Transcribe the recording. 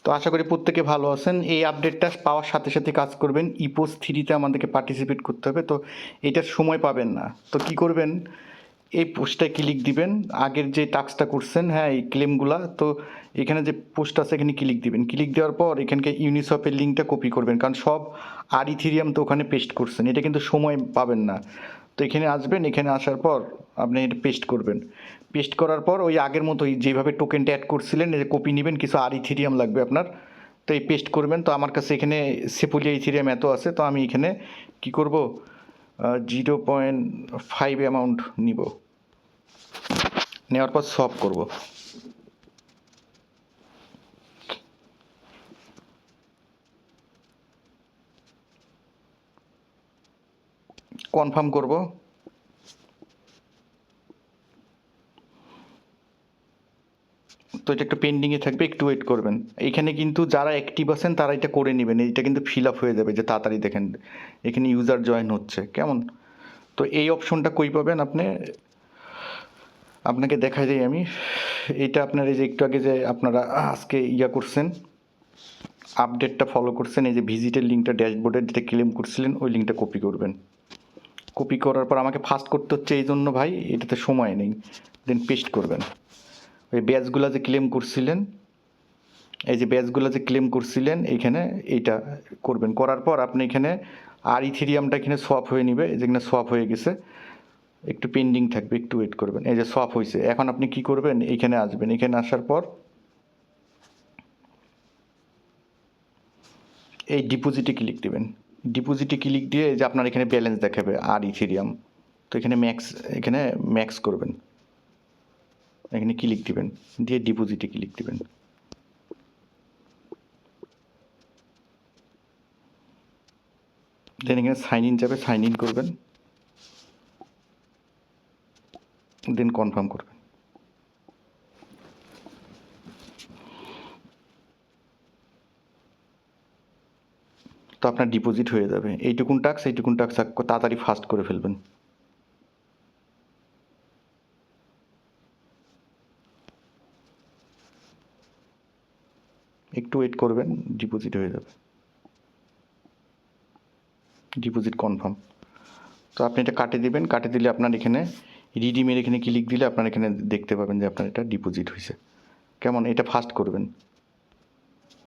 তো আশা করি প্রত্যেকে ভালো আছেন। এই আপডেটটা পাওয়ার সাথে সাথে কাজ করবেন। ইপোস 3-তে আমাদেরকে পার্টিসিপেট করতে হবে, তো এটার সময় পাবেন না। তো কি করবেন, এই পোস্টটায় ক্লিক দিবেন, আগের যে টাস্কটা করছেন, হ্যাঁ এই ক্লেমগুলা, তো এখানে যে পোস্ট আছে এখানে ক্লিক দিবেন। ক্লিক দেওয়ার পর এখানকে ইউনিসপের লিঙ্কটা কপি করবেন, কারণ সব আর ইথেরিয়াম তো ওখানে পেস্ট করছেন, এটা কিন্তু সময় পাবেন না। তো এখানে আসবেন, এখানে আসার পর আপনি এটা পেস্ট করবেন। পেস্ট করার পর ওই আগের মতো যেভাবে টোকেনটা অ্যাড করছিলেন, এই যে কপি নেবেন, কিছু আর ইথেরিয়াম লাগবে আপনার, তো এই পেস্ট করবেন। তো আমার কাছে এখানে সেপুলিয়া ইথেরিয়াম এত আছে, তো আমি এখানে কি করব, 0.5 অ্যামাউন্ট নিব, নেওয়ার পর সব করব। কনফার্ম করব। তো এটা একটু পেন্ডিংয়ে থাকবে, একটু ওয়েট করবেন। এখানে কিন্তু যারা অ্যাক্টিভ আছেন তারা এটা করে নেবেন, এটা কিন্তু ফিল আপ হয়ে যাবে, যে তাড়াতাড়ি দেখেন এখানে ইউজার জয়েন হচ্ছে কেমন। তো এই অপশনটা কই পাবেন আপনি, আপনাকে দেখাই দিই আমি। এটা আপনার এই যে একটু আগে যে আপনারা আজকে করছেন, আপডেটটা ফলো করছেন, এই যে ভিজিটের লিঙ্কটা ড্যাশবোর্ডে যেটা ক্লেম করছিলেন ওই লিঙ্কটা কপি করবেন। কপি করার পর আমাকে ফাস্ট করতে হচ্ছে এই জন্য ভাই, এটাতে সময় নেই। দেন পেস্ট করবেন। ওই ব্যাচগুলো যে ক্লেম করছিলেন, এই যে ব্যাচগুলো যে ক্লেম করছিলেন এইখানে এইটা করবেন। করার পর আপনি এখানে আর ইথেরিয়ামটা এখানে সোয়াপ হয়ে নেবে, যেখানে সোয়াপ হয়ে গেছে, একটু পেন্ডিং থাকবে, একটু ওয়েট করবেন। এই যে সোয়াপ হয়েছে, এখন আপনি কি করবেন, এইখানে আসবেন। এখানে আসার পর এই ডিপোজিটে ক্লিক দেবেন। ডিপোজিটে ক্লিক দিয়ে যে আপনার এখানে ব্যালেন্স দেখাবে আর ইথেরিয়াম, তো এখানে ম্যাক্স করবেন, এখানে ক্লিক দিবেন, দিয়ে ডিপোজিটে ক্লিক দিবেন। দেন এখানে সাইন ইন যাবে, সাইন ইন করবেন, দেন কনফার্ম করবেন। তো আপনার ডিপোজিট হয়ে যাবে। এইটুকুন টাস্ক তাড়াতাড়ি ফাস্ট করে ফেলবেন। একটু ওয়েট করবেন, ডিপোজিট হয়ে যাবে, ডিপোজিট কনফার্ম। তো আপনি এটা কাটে দিবেন, কাটে দিলে আপনার এখানে রিডিমের এখানে ক্লিক দিলে আপনার এখানে দেখতে পাবেন যে আপনার এটা ডিপোজিট হয়েছে কেমন। এটা ফাস্ট করবেন।